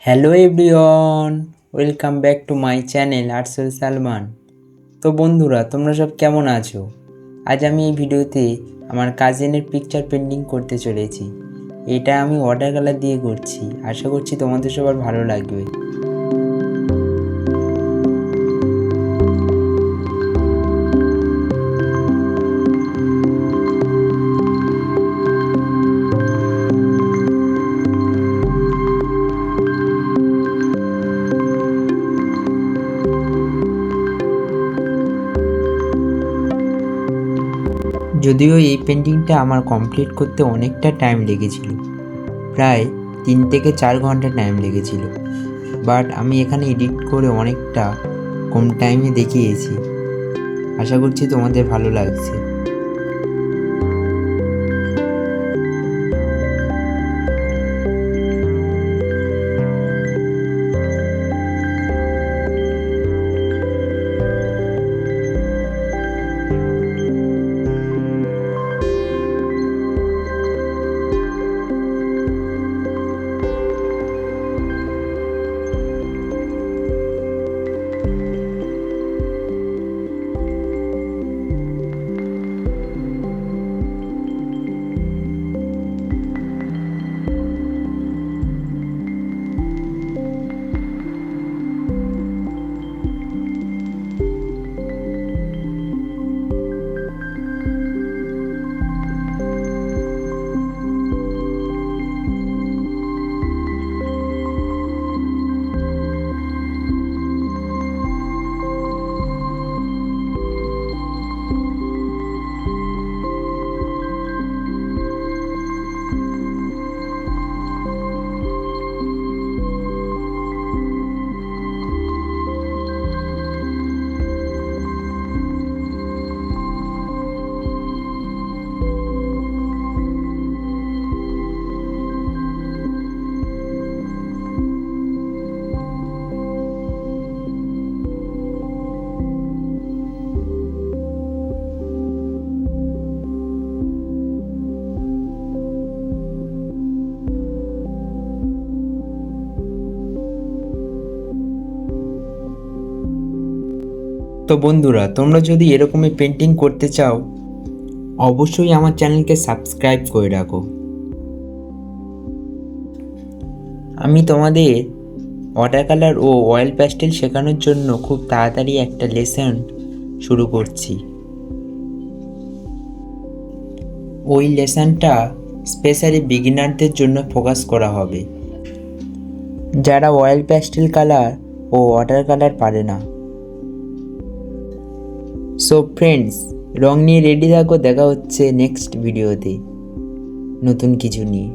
Hello everyone, welcome back to my channel Artcell Salman. তো বন্ধুরা, তোমরা সব কেমন আছো? আজ আমি এই ভিডিওতে আমার কাজিনের পিকচার পেন্টিং করতে চলেছি। এটা আমি ওয়াটার কালার দিয়ে করছি। আশা করছি তোমাদের সবার ভালো লাগবে। যদিও এই পেন্টিংটা আমার কমপ্লিট করতে অনেকটা টাইম লেগেছিল, প্রায় 3 থেকে 4 ঘন্টা টাইম লেগেছিল। বাট আমি এখানে এডিট করে অনেকটা কম টাইমে দেখিয়েছি। আশা করছি তোমাদের ভালো লাগছে। তো বন্ধুরা, তোমরা যদি এরকমই পেন্টিং করতে চাও, অবশ্যই আমার চ্যানেলকে সাবস্ক্রাইব করে রাখো। আমি তোমাদের ওয়াটার কালার ও অয়েল প্যাস্টেল শেখানোর জন্য খুব তাড়াতাড়ি একটা লেসন শুরু করছি। ওই লেসনটা স্পেশালি বিগিনারদের জন্য ফোকাস করা হবে, যারা অয়েল প্যাস্টেল কালার ও ওয়াটার কালার পারে না। সো ফ্রেন্ডস, রং নিয়ে রেডি থাকো। দেখা হচ্ছে নেক্সট ভিডিওতে নতুন কিছু নিয়ে।